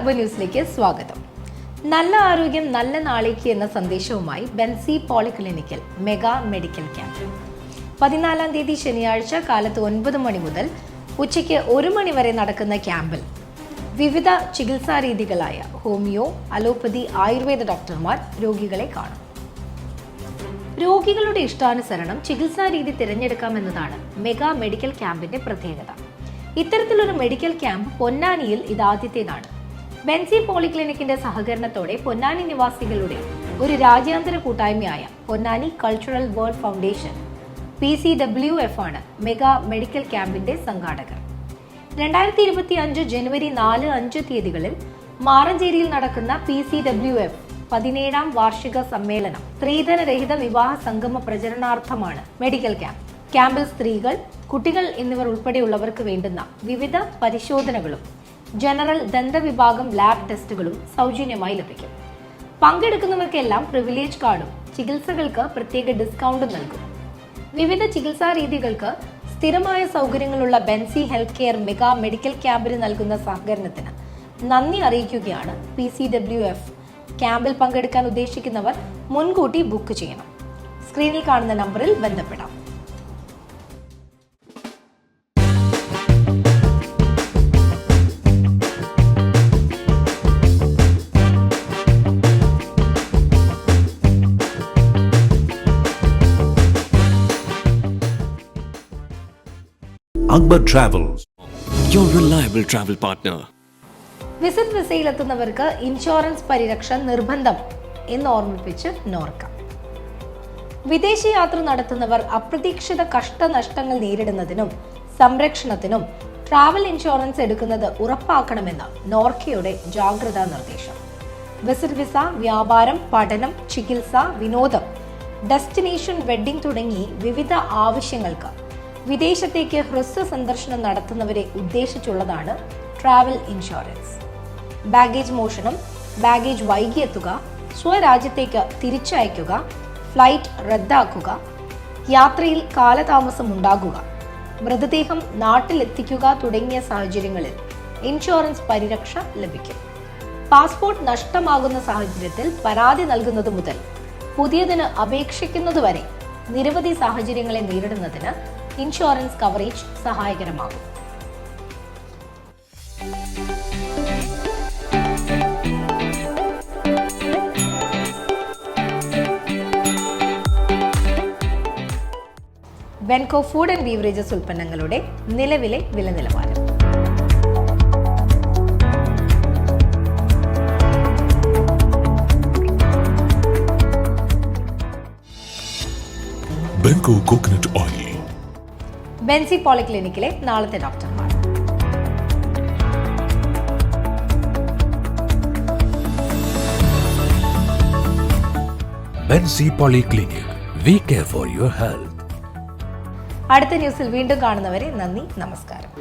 അക്ബർ ന്യൂസിലേക്ക് സ്വാഗതം. നല്ല ആരോഗ്യം നല്ല നാളേക്ക് എന്ന സന്ദേശവുമായി ബെൻസി പോളിക്ലിനിക്കിൽ മെഗാ മെഡിക്കൽ ക്യാമ്പ് 14-ാം തീയതി ശനിയാഴ്ച കാലത്ത് 9 മണി മുതൽ ഉച്ചയ്ക്ക് 1 മണി വരെ നടക്കുന്ന ക്യാമ്പിൽ വിവിധ ചികിത്സാ രീതികളായ ഹോമിയോ, അലോപ്പതി, ആയുർവേദ ഡോക്ടർമാർ രോഗികളെ കാണും. രോഗികളുടെ ഇഷ്ടാനുസരണം ചികിത്സാ രീതി തിരഞ്ഞെടുക്കാമെന്നതാണ് മെഗാ മെഡിക്കൽ ക്യാമ്പിന്റെ പ്രത്യേകത. ഇത്തരത്തിലൊരു മെഡിക്കൽ ക്യാമ്പ് പൊന്നാനിയിൽ ഇതാദ്യത്തേതാണ്. ബെൻസി പോളിക്ലിനിക്കിന്റെ സഹകരണത്തോടെ പൊന്നാനി നിവാസികളുടെ ഒരു രാജ്യാന്തര കൂട്ടായ്മയായ Ponnani cultural world foundation PCWF ആണ് മെഗാ മെഡിക്കൽ ക്യാമ്പിന്റെ സംഘാടകർ. 2025 ജനുവരി 4-5 തീയതികളിൽ മാറഞ്ചേരിയിൽ നടക്കുന്ന PCWF 17ാം വാർഷിക സമ്മേളനം സ്ത്രീധനരഹിത വിവാഹ സംഗമ പ്രചരണാർത്ഥമാണ് മെഡിക്കൽ ക്യാമ്പ്. ക്യാമ്പിൽ സ്ത്രീകൾ, കുട്ടികൾ എന്നിവർ ഉൾപ്പെടെയുള്ളവർക്ക് വേണ്ടുന്ന വിവിധ പരിശോധനകളും ജനറൽ ദന്തവിഭാഗം ലാബ് ടെസ്റ്റുകളും സൗജന്യമായി ലഭിക്കും. പങ്കെടുക്കുന്നവർക്കെല്ലാം പ്രിവിലേജ് കാർഡും ചികിത്സകൾക്ക് പ്രത്യേക ഡിസ്കൗണ്ടും നൽകും. വിവിധ ചികിത്സാ രീതികൾക്ക് സ്ഥിരമായ സൗകര്യങ്ങളുള്ള Benzy health care mega medical ക്യാമ്പിന് നൽകുന്ന സഹകരണത്തിന് നന്ദി അറിയിക്കുകയാണ് PCWF. ക്യാമ്പിൽ പങ്കെടുക്കാൻ ഉദ്ദേശിക്കുന്നവർ മുൻകൂട്ടി ബുക്ക് ചെയ്യണം. സ്ക്രീനിൽ കാണുന്ന നമ്പറിൽ ബന്ധപ്പെടാം. Akbar Travels, your reliable travel partner. Visit വിസയിലെത്തുന്നവർക്ക് ഇൻഷുറൻസ് പരിരക്ഷ നിർബന്ധം എന്ന് ഓർമ്മിപ്പിച്ച് നോർക്ക. വിദേശയാത്ര നടത്തുന്നവർ അപ്രതീക്ഷിത കഷ്ടനഷ്ടങ്ങൾ നേരിടുന്നതിനും സംരക്ഷണത്തിനും ട്രാവൽ ഇൻഷുറൻസ് എടുക്കുന്നത് ഉറപ്പാക്കണമെന്ന് നോർക്കയുടെ ജാഗ്രതാ നിർദ്ദേശം. വിസിറ്റ് വിസ, വ്യാപാരം, പഠനം, ചികിത്സ, വിനോദം, ഡെസ്റ്റിനേഷൻ വെഡ്ഡിംഗ് തുടങ്ങി വിവിധ ആവശ്യങ്ങൾക്ക് വിദേശത്തേക്ക് ഹ്രസ്വ സന്ദർശനം നടത്തുന്നവരെ ഉദ്ദേശിച്ചുള്ളതാണ് ട്രാവൽ ഇൻഷുറൻസ്. ബാഗേജ് മോഷണം, ബാഗേജ് വൈകിയെത്തുക, സ്വരാജ്യത്തേക്ക് തിരിച്ചയക്കുക, ഫ്ലൈറ്റ് റദ്ദാക്കുക, യാത്രയിൽ കാലതാമസം ഉണ്ടാകുക, മൃതദേഹം നാട്ടിലെത്തിക്കുക തുടങ്ങിയ സാഹചര്യങ്ങളിൽ ഇൻഷുറൻസ് പരിരക്ഷ ലഭിക്കും. പാസ്പോർട്ട് നഷ്ടമാകുന്ന സാഹചര്യത്തിൽ പരാതി നൽകുന്നത് മുതൽ പുതിയതിന് അപേക്ഷിക്കുന്നതുവരെ നിരവധി സാഹചര്യങ്ങളെ നേരിടുന്നതിന് ഇൻഷുറൻസ് കവറേജ് സഹായകരമാകും. ബെൻകോ ഫുഡ് ആൻഡ് ബീവറേജസ് ഉൽപ്പന്നങ്ങളുടെ നിലവിലെ വില നിലവാരം. Benko Coconut Oil. ബെൻസി പോളിക്ലിനിക്കിലെ നാളത്തെ ഡോക്ടർമാർ. Bensi Polyclinic. We care for your health. അടുത്ത ന്യൂസിൽ വീണ്ടും കാണുന്നവരെ നന്ദി, നമസ്കാരം.